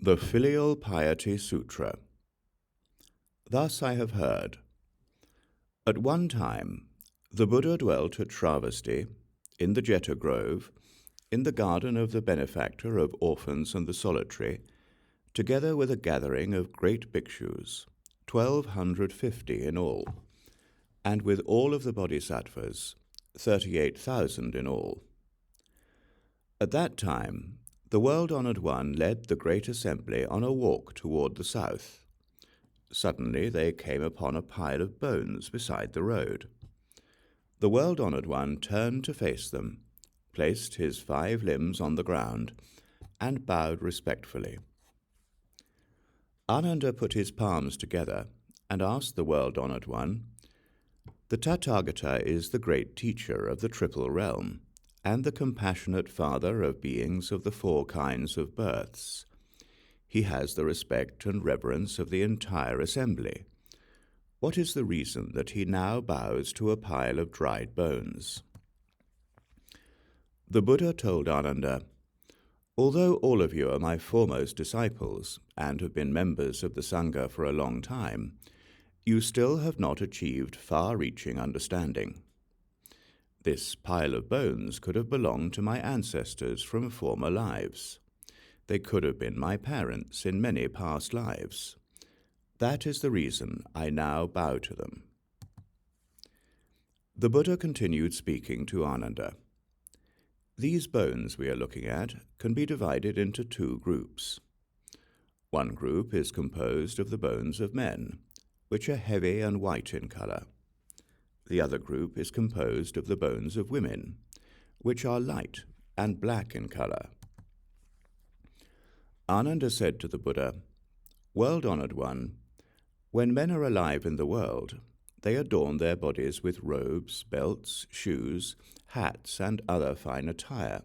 The Filial Piety Sutra. Thus I have heard. At one time, the Buddha dwelt at Shravasti, in the Jeta Grove, in the garden of the benefactor of orphans and the solitary, together with a gathering of great bhikshus, 1,250 in all, and with all of the bodhisattvas, 38,000 in all. At that time, the world-honored one led the great assembly on a walk toward the south. Suddenly they came upon a pile of bones beside the road. The world-honored one turned to face them, placed his 5 limbs on the ground, and bowed respectfully. Ananda put his palms together and asked the world-honored one, "The Tathagata is the great teacher of the triple realm, and the compassionate father of beings of the 4 kinds of births. He has the respect and reverence of the entire assembly. What is the reason that he now bows to a pile of dried bones?" The Buddha told Ananda, "Although all of you are my foremost disciples and have been members of the Sangha for a long time, you still have not achieved far-reaching understanding. This pile of bones could have belonged to my ancestors from former lives. They could have been my parents in many past lives. That is the reason I now bow to them." The Buddha continued speaking to Ananda. These bones we are looking at can be divided into 2 groups. One group is composed of the bones of men, which are heavy and white in color. The other group is composed of the bones of women, which are light and black in color. Ananda said to the Buddha, "World-honored one, when men are alive in the world, they adorn their bodies with robes, belts, shoes, hats, and other fine attire,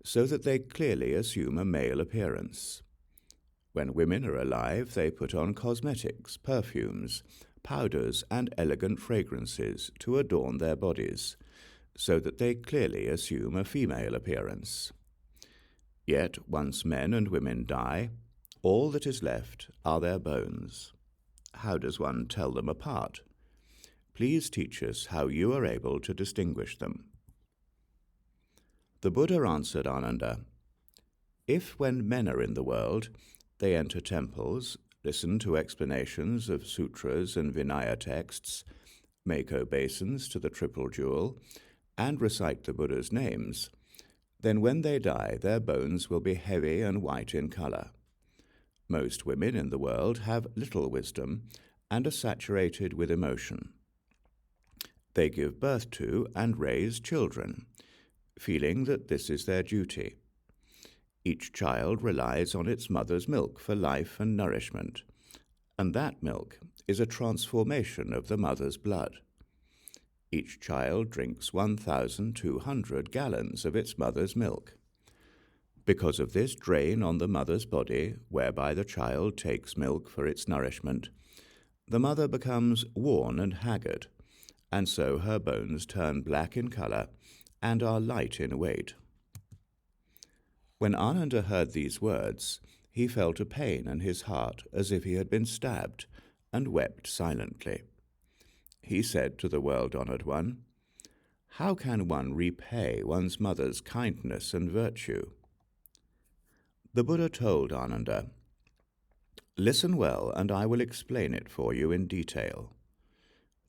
so that they clearly assume a male appearance. When women are alive, they put on cosmetics, perfumes, powders, and elegant fragrances to adorn their bodies, so that they clearly assume a female appearance. Yet, once men and women die, all that is left are their bones. How does one tell them apart? Please teach us how you are able to distinguish them." The Buddha answered Ananda, "If when men are in the world, they enter temples, listen to explanations of sutras and Vinaya texts, make obeisance to the triple jewel, and recite the Buddha's names, then when they die, their bones will be heavy and white in color. Most women in the world have little wisdom and are saturated with emotion. They give birth to and raise children, feeling that this is their duty. Each child relies on its mother's milk for life and nourishment, and that milk is a transformation of the mother's blood. Each child drinks 1,200 gallons of its mother's milk. Because of this drain on the mother's body, whereby the child takes milk for its nourishment, the mother becomes worn and haggard, and so her bones turn black in color and are light in weight." When Ananda heard these words, he felt a pain in his heart as if he had been stabbed, and wept silently. He said to the world-honored one, "How can one repay one's mother's kindness and virtue?" The Buddha told Ananda, "Listen well, and I will explain it for you in detail.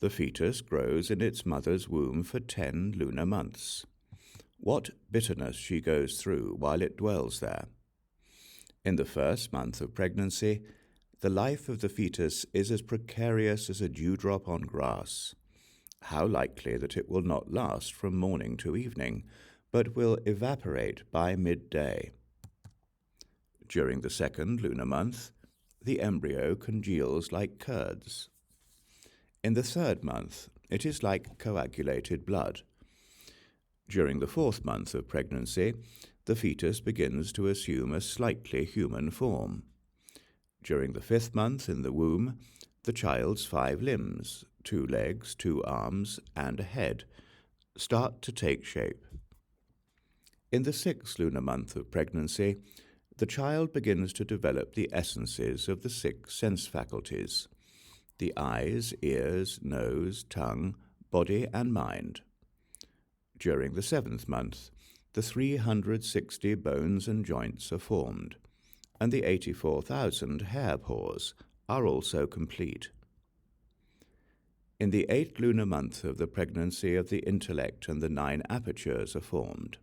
The fetus grows in its mother's womb for 10 lunar months. What bitterness she goes through while it dwells there. In the first month of pregnancy, the life of the fetus is as precarious as a dewdrop on grass. How likely that it will not last from morning to evening, but will evaporate by midday. During the 2nd lunar month, the embryo congeals like curds. In the 3rd month, it is like coagulated blood. During the 4th month of pregnancy, the fetus begins to assume a slightly human form. During the 5th month in the womb, the child's 5 limbs, 2 legs, 2 arms, and a head, start to take shape. In the 6th lunar month of pregnancy, the child begins to develop the essences of the 6 sense faculties: the eyes, ears, nose, tongue, body, and mind. During the 7th month, the 360 bones and joints are formed, and the 84,000 hair pores are also complete. In the 8th lunar month of the pregnancy of the intellect and the 9 apertures are formed.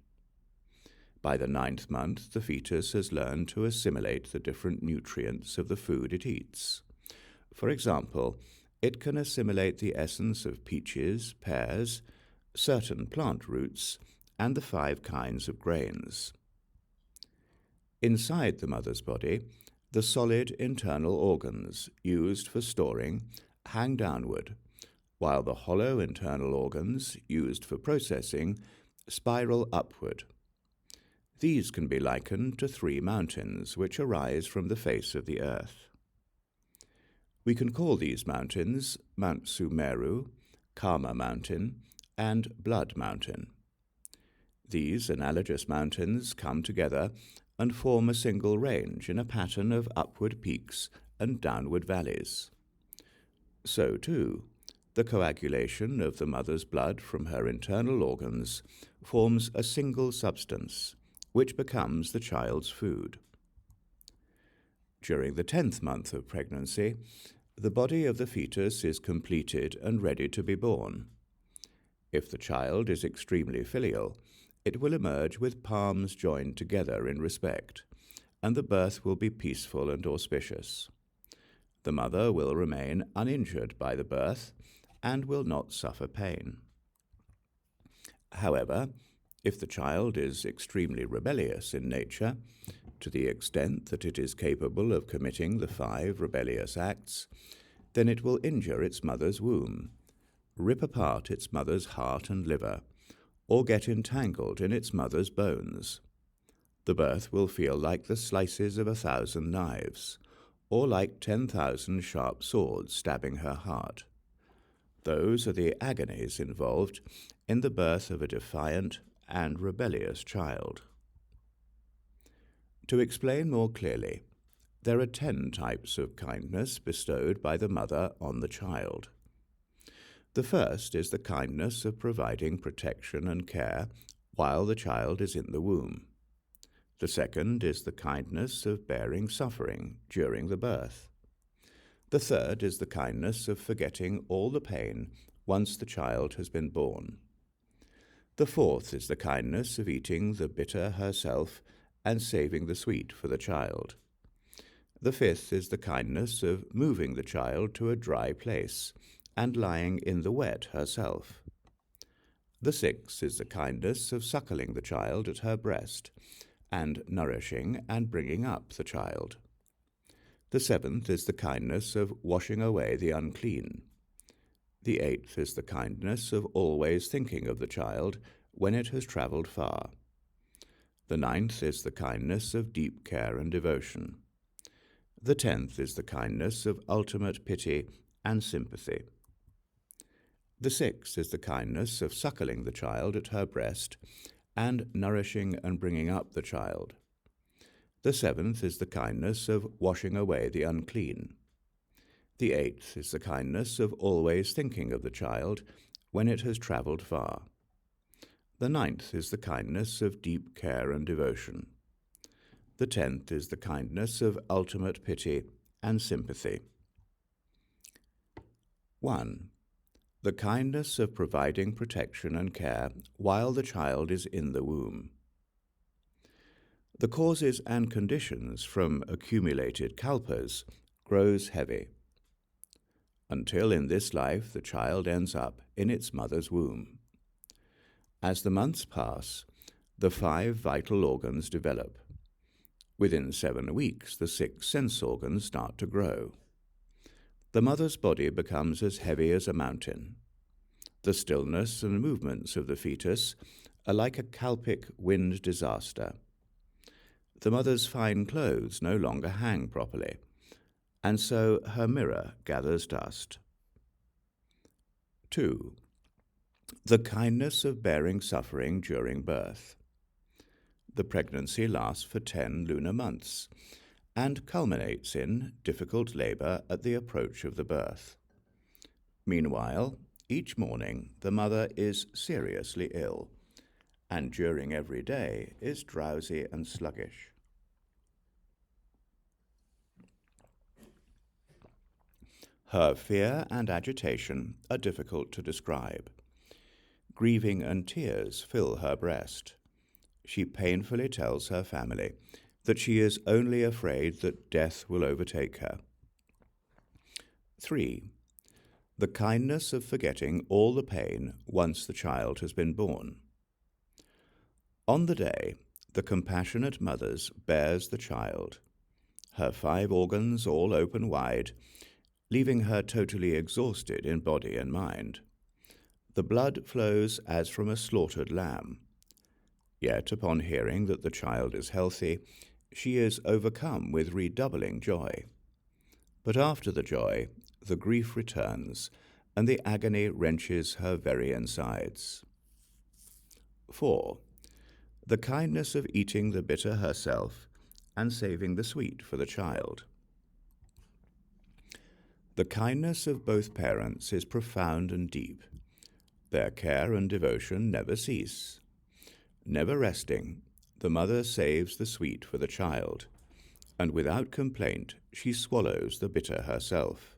By the 9th month, the fetus has learned to assimilate the different nutrients of the food it eats. For example, it can assimilate the essence of peaches, pears, certain plant roots, and the 5 kinds of grains. Inside the mother's body, the solid internal organs used for storing hang downward, while the hollow internal organs used for processing spiral upward. These can be likened to 3 mountains which arise from the face of the earth. We can call these mountains Mount Sumeru, Karma Mountain, and Blood Mountain. These analogous mountains come together and form a single range in a pattern of upward peaks and downward valleys. So, too, the coagulation of the mother's blood from her internal organs forms a single substance, which becomes the child's food. During the 10th month of pregnancy, the body of the fetus is completed and ready to be born. If the child is extremely filial, it will emerge with palms joined together in respect, and the birth will be peaceful and auspicious. The mother will remain uninjured by the birth and will not suffer pain. However, if the child is extremely rebellious in nature, to the extent that it is capable of committing the 5 rebellious acts, then it will injure its mother's womb, rip apart its mother's heart and liver, or get entangled in its mother's bones. The birth will feel like the slices of 1,000 knives, or like 10,000 sharp swords stabbing her heart. Those are the agonies involved in the birth of a defiant and rebellious child. To explain more clearly, there are 10 types of kindness bestowed by the mother on the child. The first is the kindness of providing protection and care while the child is in the womb. The second is the kindness of bearing suffering during the birth. The third is the kindness of forgetting all the pain once the child has been born. The fourth is the kindness of eating the bitter herself and saving the sweet for the child. The fifth is the kindness of moving the child to a dry place and lying in the wet herself. The sixth is the kindness of suckling the child at her breast and nourishing and bringing up the child. The seventh is the kindness of washing away the unclean. The eighth is the kindness of always thinking of the child when it has travelled far. The ninth is the kindness of deep care and devotion. The 10th is the kindness of ultimate pity and sympathy. The 6th is the kindness of suckling the child at her breast and nourishing and bringing up the child. The 7th is the kindness of washing away the unclean. The 8th is the kindness of always thinking of the child when it has travelled far. The 9th is the kindness of deep care and devotion. The 10th is the kindness of ultimate pity and sympathy. 1. The kindness of providing protection and care while the child is in the womb. The causes and conditions from accumulated kalpas grows heavy, until in this life the child ends up in its mother's womb. As the months pass, the 5 vital organs develop. Within 7 weeks, the 6 sense organs start to grow. The mother's body becomes as heavy as a mountain. The stillness and movements of the fetus are like a kalpic wind disaster. The mother's fine clothes no longer hang properly, and so her mirror gathers dust. 2. The kindness of bearing suffering during birth. The pregnancy lasts for 10 lunar months and culminates in difficult labor at the approach of the birth. Meanwhile, each morning the mother is seriously ill, and during every day is drowsy and sluggish. Her fear and agitation are difficult to describe. Grieving and tears fill her breast. She painfully tells her family that she is only afraid that death will overtake her. 3. The kindness of forgetting all the pain once the child has been born. On the day, the compassionate mother bears the child, her 5 organs all open wide, leaving her totally exhausted in body and mind. The blood flows as from a slaughtered lamb. Yet, upon hearing that the child is healthy, she is overcome with redoubling joy. But after the joy, the grief returns, and the agony wrenches her very insides. 4. The kindness of eating the bitter herself and saving the sweet for the child. The kindness of both parents is profound and deep. Their care and devotion never cease. Never resting, the mother saves the sweet for the child, and without complaint she swallows the bitter herself.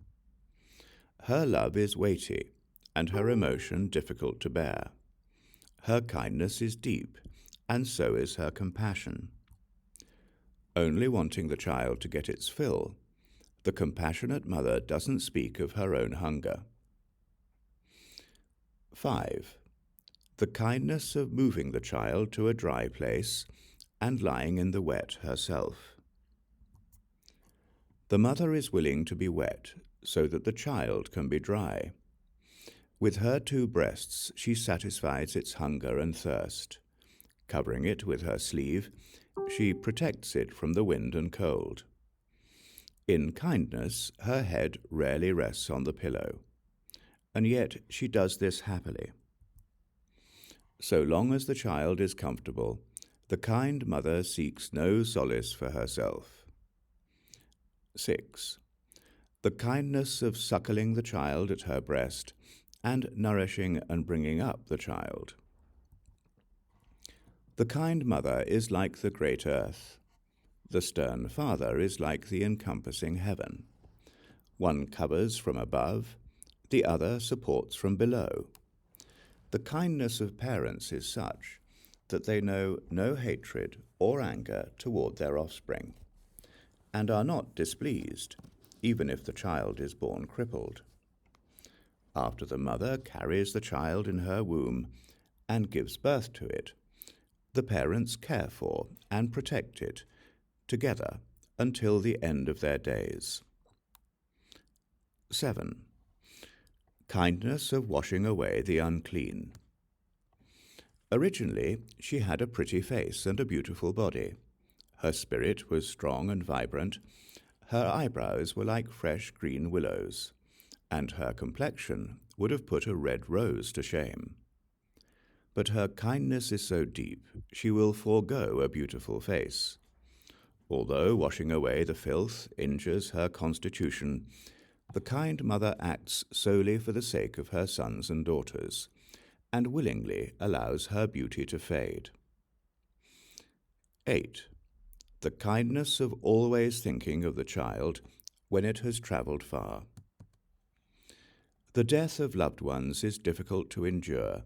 Her love is weighty, and her emotion difficult to bear. Her kindness is deep, and so is her compassion. Only wanting the child to get its fill, the compassionate mother doesn't speak of her own hunger. 5. The kindness of moving the child to a dry place and lying in the wet herself. The mother is willing to be wet so that the child can be dry. With her 2 breasts she satisfies its hunger and thirst. Covering it with her sleeve, she protects it from the wind and cold. In kindness, her head rarely rests on the pillow, and yet she does this happily. So long as the child is comfortable, the kind mother seeks no solace for herself. 6. The kindness of suckling the child at her breast and nourishing and bringing up the child. The kind mother is like the great earth. The stern father is like the encompassing heaven. One covers from above, the other supports from below. The kindness of parents is such that they know no hatred or anger toward their offspring, and are not displeased, even if the child is born crippled. After the mother carries the child in her womb and gives birth to it, the parents care for and protect it together until the end of their days. 7. Kindness of washing away the unclean. Originally, she had a pretty face and a beautiful body. Her spirit was strong and vibrant. Her eyebrows were like fresh green willows, and her complexion would have put a red rose to shame. But her kindness is so deep, she will forego a beautiful face. Although washing away the filth injures her constitution, the kind mother acts solely for the sake of her sons and daughters, and willingly allows her beauty to fade. 8. The kindness of always thinking of the child when it has travelled far. The death of loved ones is difficult to endure,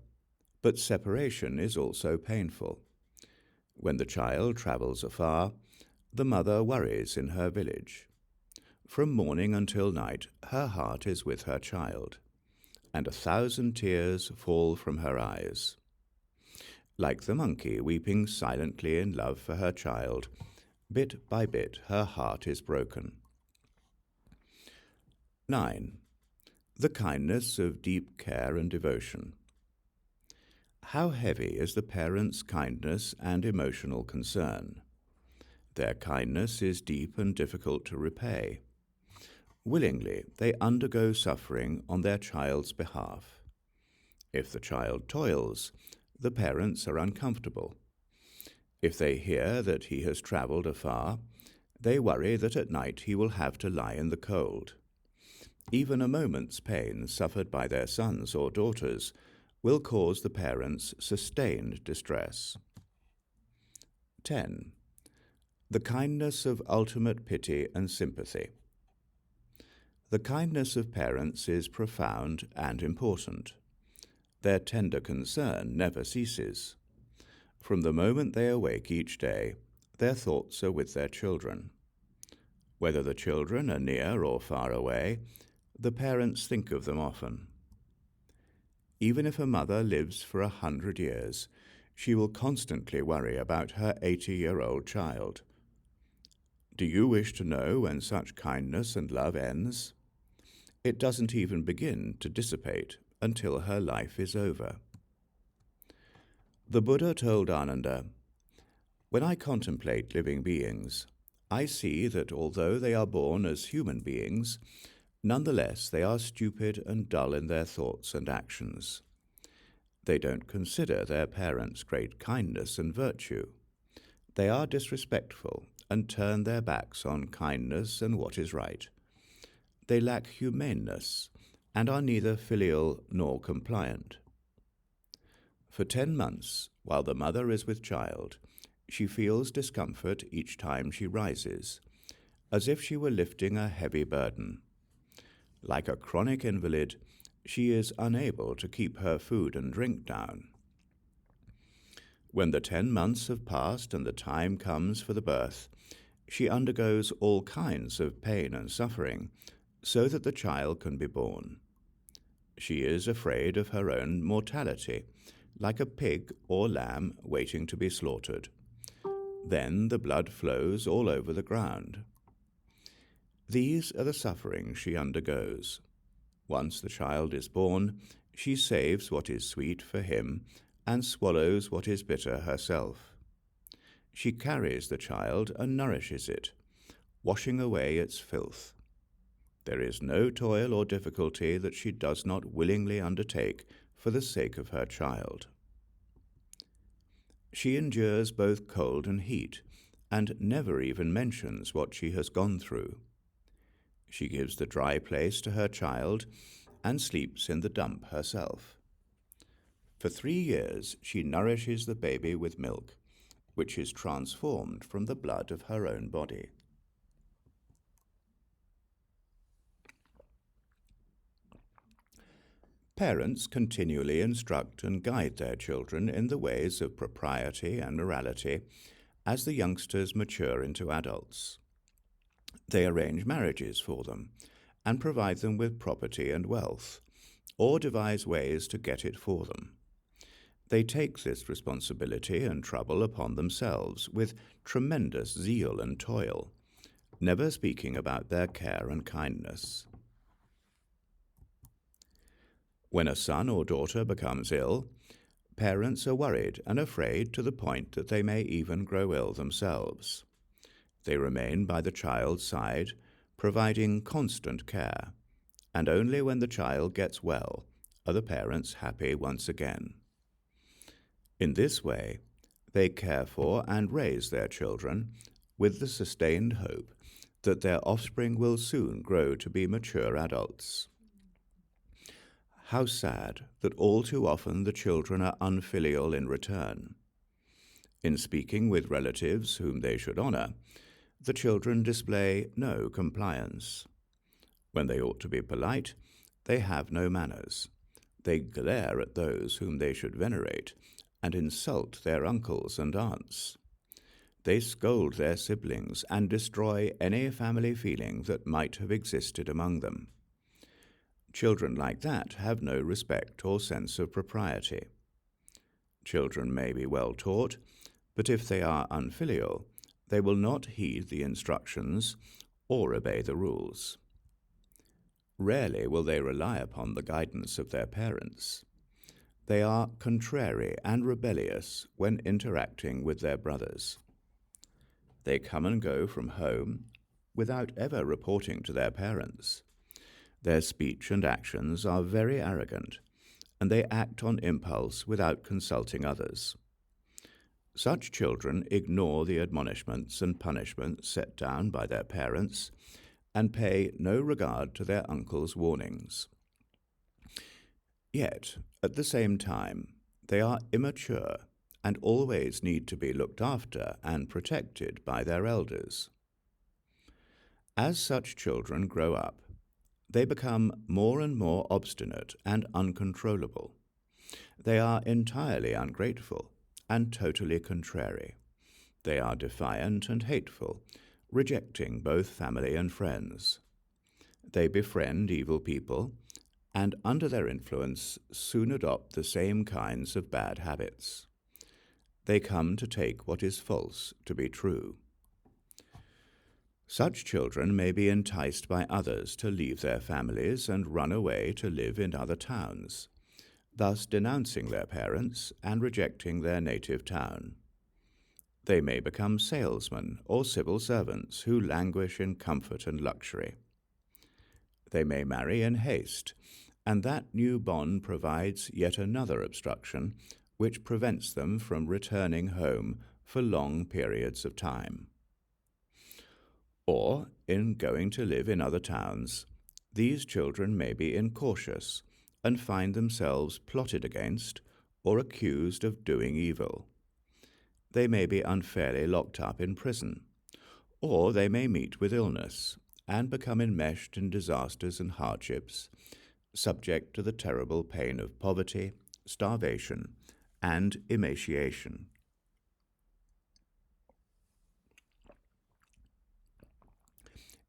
but separation is also painful. When the child travels afar, the mother worries in her village. From morning until night, her heart is with her child, and 1,000 tears fall from her eyes. Like the monkey weeping silently in love for her child, bit by bit her heart is broken. 9. The kindness of deep care and devotion. How heavy is the parents' kindness and emotional concern. Their kindness is deep and difficult to repay. Willingly, they undergo suffering on their child's behalf. If the child toils, the parents are uncomfortable. If they hear that he has travelled afar, they worry that at night he will have to lie in the cold. Even a moment's pain suffered by their sons or daughters will cause the parents sustained distress. 10. The kindness of ultimate pity and sympathy. The kindness of parents is profound and important. Their tender concern never ceases. From the moment they awake each day, their thoughts are with their children. Whether the children are near or far away, the parents think of them often. Even if a mother lives for 100 years, she will constantly worry about her 80-year-old child. Do you wish to know when such kindness and love ends? It doesn't even begin to dissipate until her life is over. The Buddha told Ananda, "When I contemplate living beings, I see that although they are born as human beings, nonetheless they are stupid and dull in their thoughts and actions. They don't consider their parents' great kindness and virtue. They are disrespectful and turn their backs on kindness and what is right. They lack humaneness and are neither filial nor compliant." For 10 months, while the mother is with child, she feels discomfort each time she rises, as if she were lifting a heavy burden. Like a chronic invalid, she is unable to keep her food and drink down. When the 10 months have passed and the time comes for the birth, she undergoes all kinds of pain and suffering so that the child can be born. She is afraid of her own mortality, like a pig or lamb waiting to be slaughtered. Then the blood flows all over the ground. These are the sufferings she undergoes. Once the child is born, she saves what is sweet for him and swallows what is bitter herself. She carries the child and nourishes it, washing away its filth. There is no toil or difficulty that she does not willingly undertake for the sake of her child. She endures both cold and heat, and never even mentions what she has gone through. She gives the dry place to her child and sleeps in the dump herself. For 3 years she nourishes the baby with milk, which is transformed from the blood of her own body. Parents continually instruct and guide their children in the ways of propriety and morality as the youngsters mature into adults. They arrange marriages for them and provide them with property and wealth, or devise ways to get it for them. They take this responsibility and trouble upon themselves with tremendous zeal and toil, never speaking about their care and kindness. When a son or daughter becomes ill, parents are worried and afraid to the point that they may even grow ill themselves. They remain by the child's side, providing constant care, and only when the child gets well are the parents happy once again. In this way, they care for and raise their children with the sustained hope that their offspring will soon grow to be mature adults. How sad that all too often the children are unfilial in return. In speaking with relatives whom they should honor, the children display no compliance. When they ought to be polite, they have no manners. They glare at those whom they should venerate and insult their uncles and aunts. They scold their siblings and destroy any family feeling that might have existed among them. Children like that have no respect or sense of propriety. Children may be well taught, but if they are unfilial, they will not heed the instructions or obey the rules. Rarely will they rely upon the guidance of their parents. They are contrary and rebellious when interacting with their brothers. They come and go from home without ever reporting to their parents. Their speech and actions are very arrogant, and they act on impulse without consulting others. Such children ignore the admonishments and punishments set down by their parents and pay no regard to their uncle's warnings. Yet, at the same time, they are immature and always need to be looked after and protected by their elders. As such children grow up, they become more and more obstinate and uncontrollable. They are entirely ungrateful and totally contrary. They are defiant and hateful, rejecting both family and friends. They befriend evil people, and under their influence soon adopt the same kinds of bad habits. They come to take what is false to be true. Such children may be enticed by others to leave their families and run away to live in other towns, thus denouncing their parents and rejecting their native town. They may become salesmen or civil servants who languish in comfort and luxury. They may marry in haste, and that new bond provides yet another obstruction which prevents them from returning home for long periods of time. Or, in going to live in other towns, these children may be incautious and find themselves plotted against or accused of doing evil. They may be unfairly locked up in prison, or they may meet with illness and become enmeshed in disasters and hardships, subject to the terrible pain of poverty, starvation, and emaciation.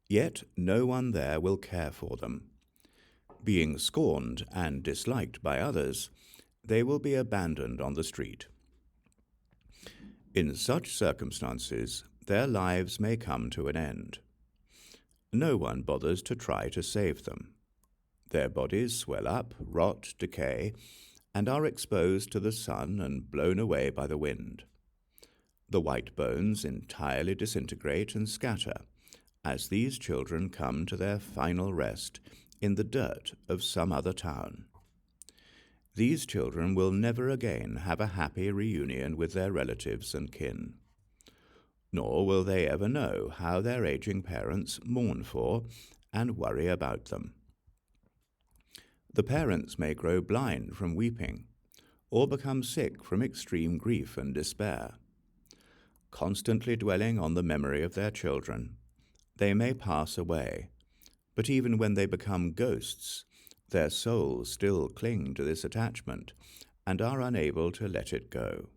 Yet no one there will care for them. Being scorned and disliked by others, they will be abandoned on the street. In such circumstances, their lives may come to an end. No one bothers to try to save them. Their bodies swell up, rot, decay, and are exposed to the sun and blown away by the wind. The white bones entirely disintegrate and scatter, as these children come to their final rest in the dirt of some other town. These children will never again have a happy reunion with their relatives and kin, nor will they ever know how their aging parents mourn for and worry about them. The parents may grow blind from weeping, or become sick from extreme grief and despair. Constantly dwelling on the memory of their children, they may pass away, but even when they become ghosts, their souls still cling to this attachment and are unable to let it go.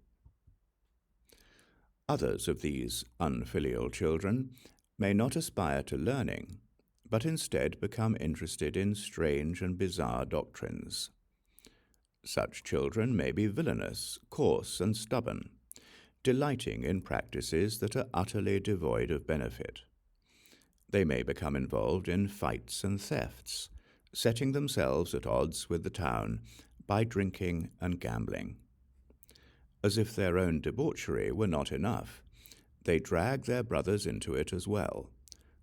Others of these unfilial children may not aspire to learning, but instead become interested in strange and bizarre doctrines. Such children may be villainous, coarse, and stubborn, delighting in practices that are utterly devoid of benefit. They may become involved in fights and thefts, setting themselves at odds with the town by drinking and gambling. As if their own debauchery were not enough, they drag their brothers into it as well,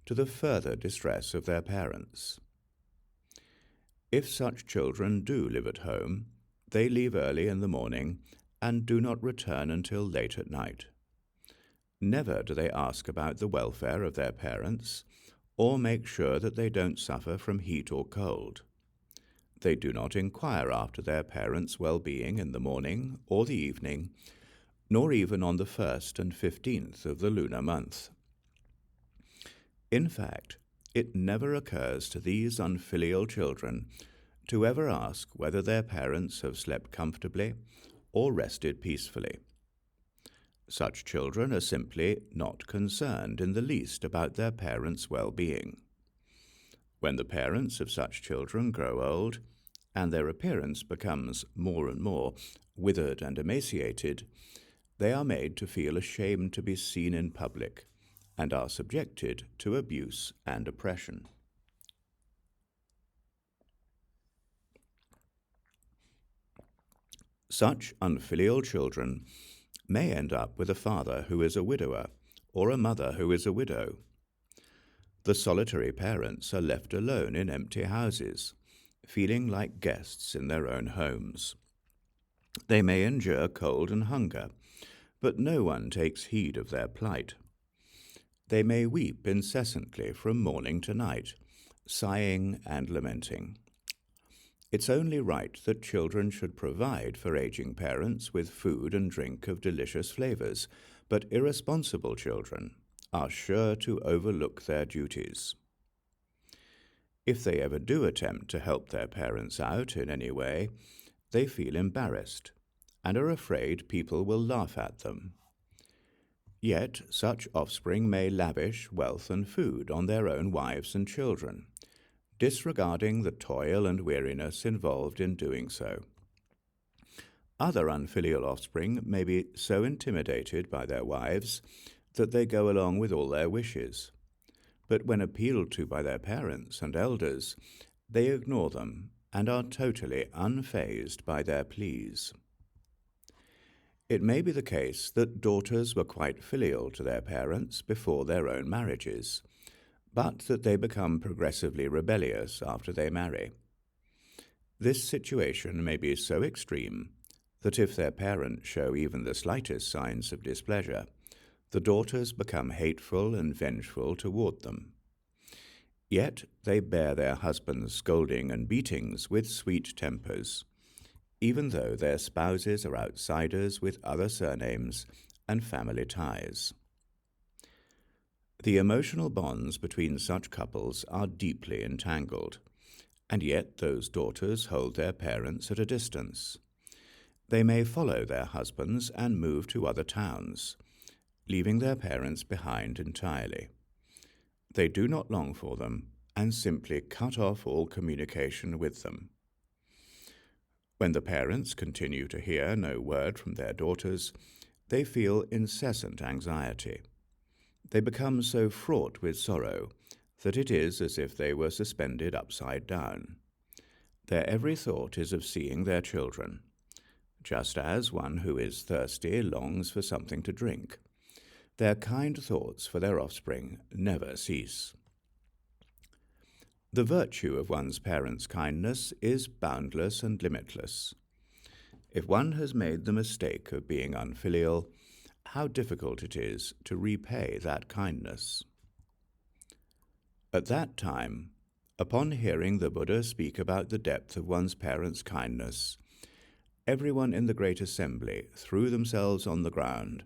to the further distress of their parents. If such children do live at home, they leave early in the morning and do not return until late at night. Never do they ask about the welfare of their parents, or make sure that they don't suffer from heat or cold. They do not inquire after their parents' well-being in the morning or the evening, nor even on the 1st and 15th of the lunar month. In fact, it never occurs to these unfilial children to ever ask whether their parents have slept comfortably or rested peacefully. Such children are simply not concerned in the least about their parents' well-being. When the parents of such children grow old, and their appearance becomes more and more withered and emaciated, they are made to feel ashamed to be seen in public, and are subjected to abuse and oppression. Such unfilial children may end up with a father who is a widower, or a mother who is a widow. The solitary parents are left alone in empty houses, feeling like guests in their own homes. They may endure cold and hunger, but no one takes heed of their plight. They may weep incessantly from morning to night, sighing and lamenting. It's only right that children should provide for aging parents with food and drink of delicious flavors, but irresponsible children are sure to overlook their duties. If they ever do attempt to help their parents out in any way, they feel embarrassed and are afraid people will laugh at them. Yet such offspring may lavish wealth and food on their own wives and children, disregarding the toil and weariness involved in doing so. Other unfilial offspring may be so intimidated by their wives that they go along with all their wishes, but when appealed to by their parents and elders, they ignore them and are totally unfazed by their pleas. It may be the case that daughters were quite filial to their parents before their own marriages, but that they become progressively rebellious after they marry. This situation may be so extreme that if their parents show even the slightest signs of displeasure, the daughters become hateful and vengeful toward them. Yet they bear their husbands' scolding and beatings with sweet tempers, even though their spouses are outsiders with other surnames and family ties. The emotional bonds between such couples are deeply entangled, and yet those daughters hold their parents at a distance. They may follow their husbands and move to other towns, leaving their parents behind entirely. They do not long for them and simply cut off all communication with them. When the parents continue to hear no word from their daughters, they feel incessant anxiety. They become so fraught with sorrow that it is as if they were suspended upside down. Their every thought is of seeing their children, just as one who is thirsty longs for something to drink. Their kind thoughts for their offspring never cease. The virtue of one's parents' kindness is boundless and limitless. If one has made the mistake of being unfilial, how difficult it is to repay that kindness. At that time, upon hearing the Buddha speak about the depth of one's parents' kindness, everyone in the great assembly threw themselves on the ground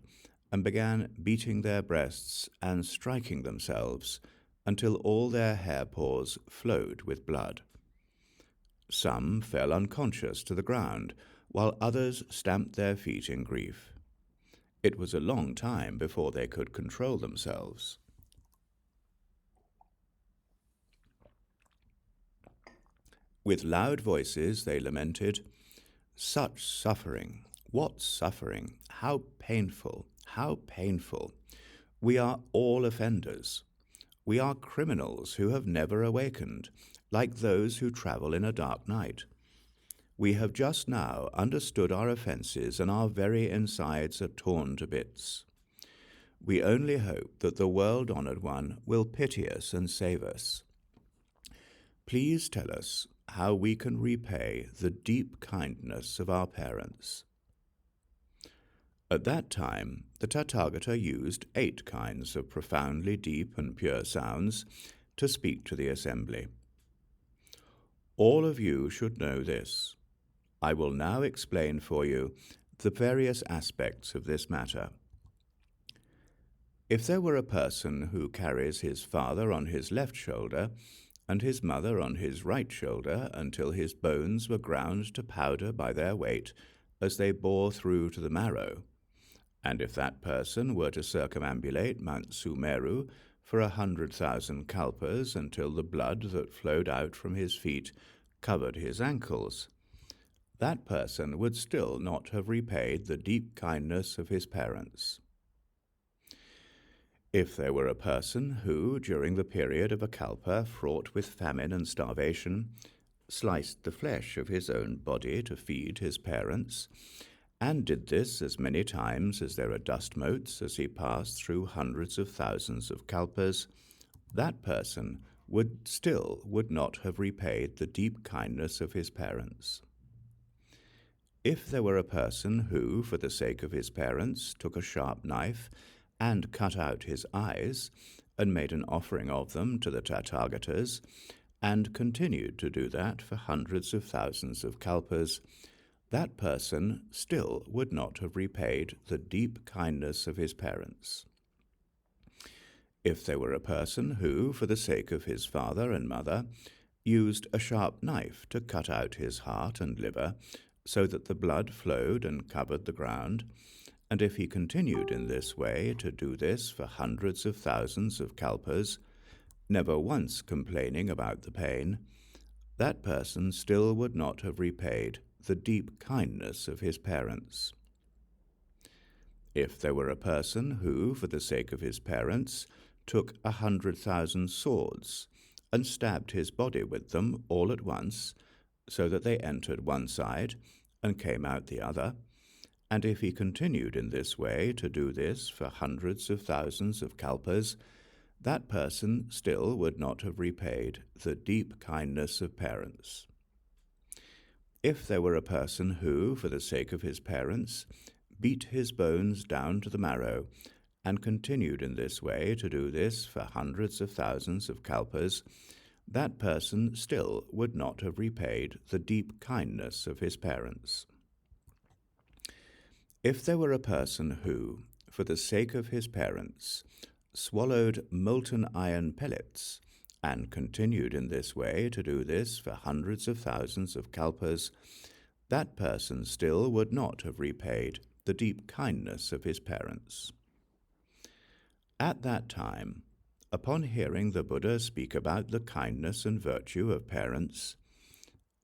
and began beating their breasts and striking themselves until all their hair paws flowed with blood. Some fell unconscious to the ground, while others stamped their feet in grief. It was a long time before they could control themselves. With loud voices they lamented, "Such suffering! What suffering! How painful! How painful! We are all offenders. We are criminals who have never awakened, like those who travel in a dark night. We have just now understood our offences, and our very insides are torn to bits. We only hope that the world-honoured one will pity us and save us. Please tell us how we can repay the deep kindness of our parents." At that time, the Tathagata used 8 kinds of profoundly deep and pure sounds to speak to the assembly. All of you should know this. I will now explain for you the various aspects of this matter. If there were a person who carries his father on his left shoulder and his mother on his right shoulder until his bones were ground to powder by their weight as they bore through to the marrow, and if that person were to circumambulate Mount Sumeru for 100,000 kalpas until the blood that flowed out from his feet covered his ankles, that person would still not have repaid the deep kindness of his parents. If there were a person who, during the period of a kalpa fraught with famine and starvation, sliced the flesh of his own body to feed his parents, and did this as many times as there are dust motes as he passed through hundreds of thousands of kalpas, that person would not have repaid the deep kindness of his parents. If there were a person who, for the sake of his parents, took a sharp knife and cut out his eyes, and made an offering of them to the Tathagatas, and continued to do that for hundreds of thousands of kalpas, that person still would not have repaid the deep kindness of his parents. If there were a person who, for the sake of his father and mother, used a sharp knife to cut out his heart and liver, so that the blood flowed and covered the ground, and if he continued in this way to do this for hundreds of thousands of kalpas, never once complaining about the pain, that person still would not have repaid the deep kindness of his parents. If there were a person who, for the sake of his parents, took 100,000 swords and stabbed his body with them all at once, so that they entered one side and came out the other, and if he continued in this way to do this for hundreds of thousands of kalpas, that person still would not have repaid the deep kindness of parents. If there were a person who, for the sake of his parents, beat his bones down to the marrow, and continued in this way to do this for hundreds of thousands of kalpas, that person still would not have repaid the deep kindness of his parents. If there were a person who, for the sake of his parents, swallowed molten iron pellets, and continued in this way to do this for hundreds of thousands of kalpas, that person still would not have repaid the deep kindness of his parents. At that time, upon hearing the Buddha speak about the kindness and virtue of parents,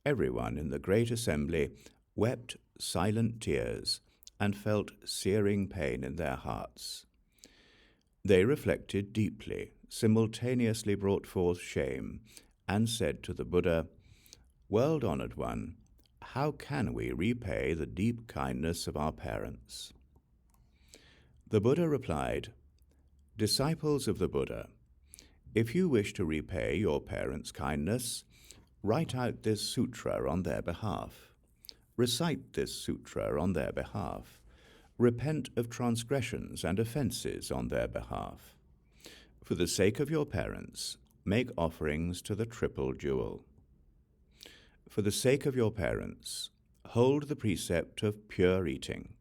everyone in the great assembly wept silent tears and felt searing pain in their hearts. They reflected deeply, simultaneously brought forth shame, and said to the Buddha, "World-honored one, how can we repay the deep kindness of our parents?" The Buddha replied, "Disciples of the Buddha, if you wish to repay your parents' kindness, write out this sutra on their behalf. Recite this sutra on their behalf. Repent of transgressions and offences on their behalf. For the sake of your parents, make offerings to the triple jewel. For the sake of your parents, hold the precept of pure eating.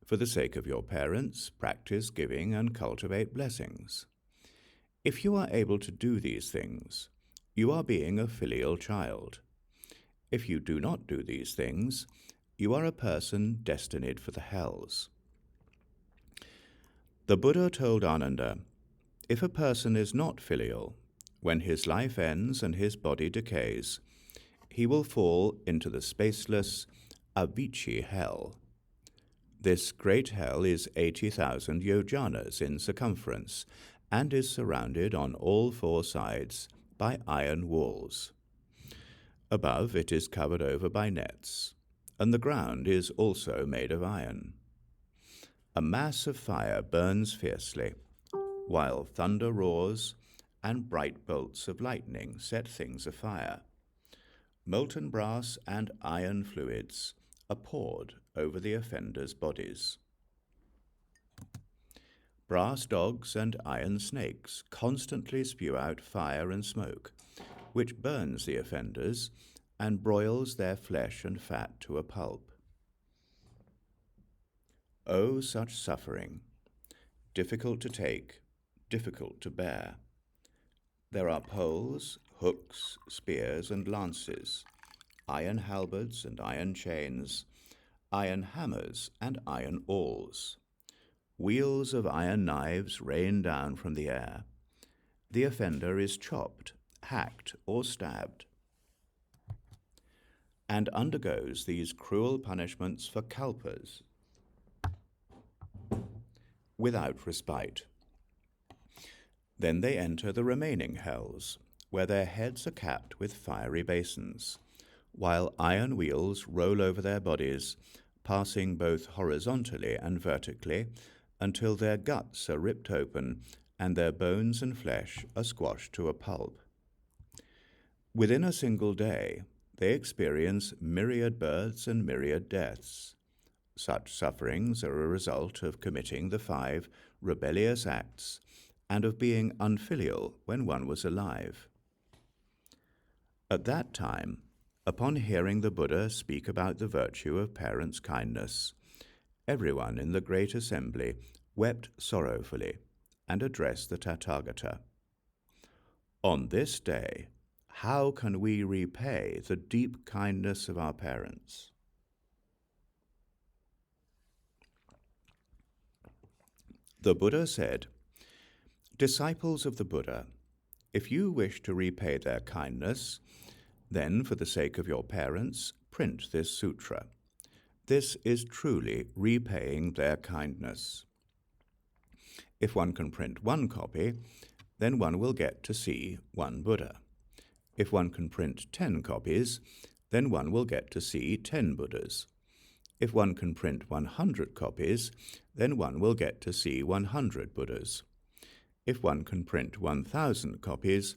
For the sake of your parents, practice giving and cultivate blessings. If you are able to do these things, you are being a filial child. If you do not do these things, you are a person destined for the hells." The Buddha told Ananda, if a person is not filial, when his life ends and his body decays, he will fall into the spaceless Avicii hell. This great hell is 80,000 yojanas in circumference and is surrounded on all four sides by iron walls. Above it is covered over by nets, and the ground is also made of iron. A mass of fire burns fiercely, while thunder roars and bright bolts of lightning set things afire. Molten brass and iron fluids are poured over the offenders' bodies. Brass dogs and iron snakes constantly spew out fire and smoke, which burns the offenders and broils their flesh and fat to a pulp. Oh, such suffering, difficult to take, difficult to bear. There are poles, hooks, spears, and lances, iron halberds and iron chains, iron hammers and iron awls. Wheels of iron knives rain down from the air. The offender is chopped, hacked, or stabbed, and undergoes these cruel punishments for kalpas without respite. Then they enter the remaining hells, where their heads are capped with fiery basins, while iron wheels roll over their bodies, passing both horizontally and vertically, until their guts are ripped open and their bones and flesh are squashed to a pulp. Within a single day, they experience myriad births and myriad deaths. Such sufferings are a result of committing the 5 rebellious acts and of being unfilial when one was alive. At that time, upon hearing the Buddha speak about the virtue of parents' kindness, everyone in the great assembly wept sorrowfully and addressed the Tathagata. On this day, how can we repay the deep kindness of our parents? The Buddha said, "Disciples of the Buddha, if you wish to repay their kindness, then for the sake of your parents, print this sutra. This is truly repaying their kindness. If one can print 1 copy, then one will get to see 1 Buddha. If one can print 10 copies, then one will get to see 10 Buddhas. If one can print 100 copies, then one will get to see 100 Buddhas. If one can print 1,000 copies,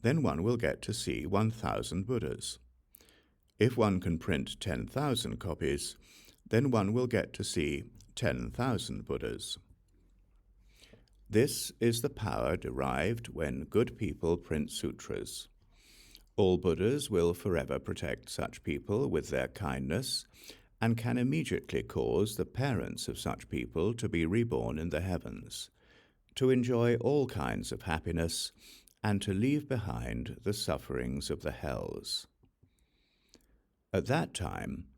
then one will get to see 1,000 Buddhas. If one can print 10,000 copies, then one will get to see 10,000 Buddhas." This is the power derived when good people print sutras. All Buddhas will forever protect such people with their kindness, and can immediately cause the parents of such people to be reborn in the heavens, to enjoy all kinds of happiness, and to leave behind the sufferings of the hells. At that time,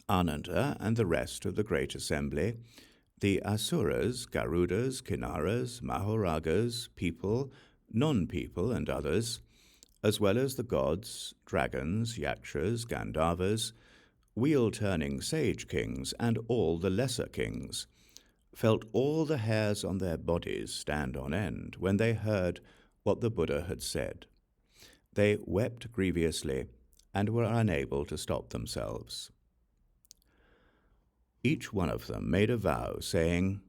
Ananda and the rest of the great assembly, the Asuras, Garudas, Kinnaras, Mahoragas, people, non-people, and others, as well as the gods, dragons, yakshas, Gandharvas, wheel-turning sage kings, and all the lesser kings, felt all the hairs on their bodies stand on end when they heard what the Buddha had said. They wept grievously and were unable to stop themselves. Each one of them made a vow, saying,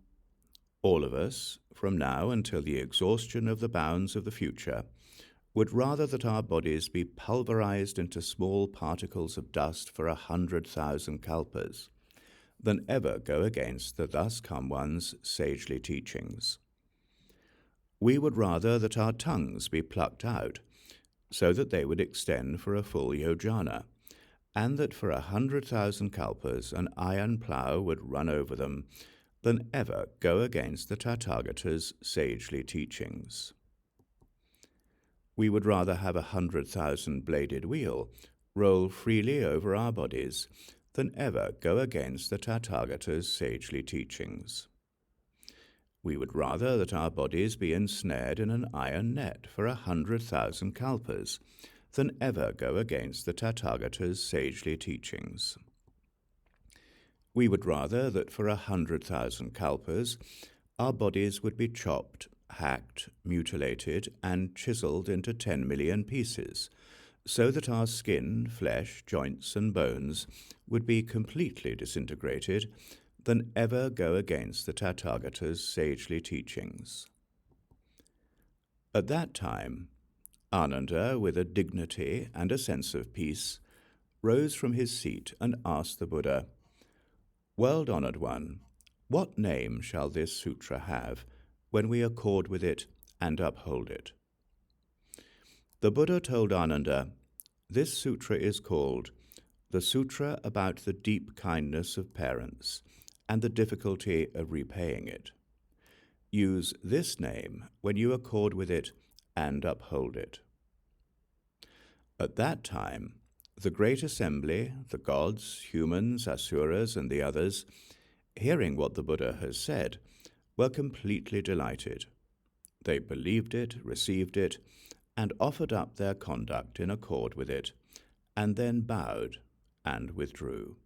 "All of us, from now until the exhaustion of the bounds of the future, would rather that our bodies be pulverized into small particles of dust for 100,000 kalpas, than ever go against the thus come one's sagely teachings. We would rather that our tongues be plucked out, so that they would extend for a full yojana, and that for 100,000 kalpas an iron plough would run over them, than ever go against the Tathagata's sagely teachings. We would rather have 100,000 bladed wheel roll freely over our bodies than ever go against the Tathagata's sagely teachings. We would rather that our bodies be ensnared in an iron net for 100,000 kalpas than ever go against the Tathagata's sagely teachings. We would rather that for 100,000 kalpas our bodies would be chopped, hacked, mutilated, and chiseled into 10 million pieces, so that our skin, flesh, joints, and bones would be completely disintegrated, than ever go against the Tathagata's sagely teachings. At that time, Ananda, with a dignity and a sense of peace, rose from his seat and asked the Buddha, "World-honored one, what name shall this sutra have when we accord with it and uphold it?" The Buddha told Ananda, "This sutra is called the Sutra about the Deep Kindness of Parents and the Difficulty of Repaying It. Use this name when you accord with it and uphold it." At that time, the great assembly, the gods, humans, asuras, and the others, hearing what the Buddha has said, were completely delighted. They believed it, received it, and offered up their conduct in accord with it, and then bowed and withdrew.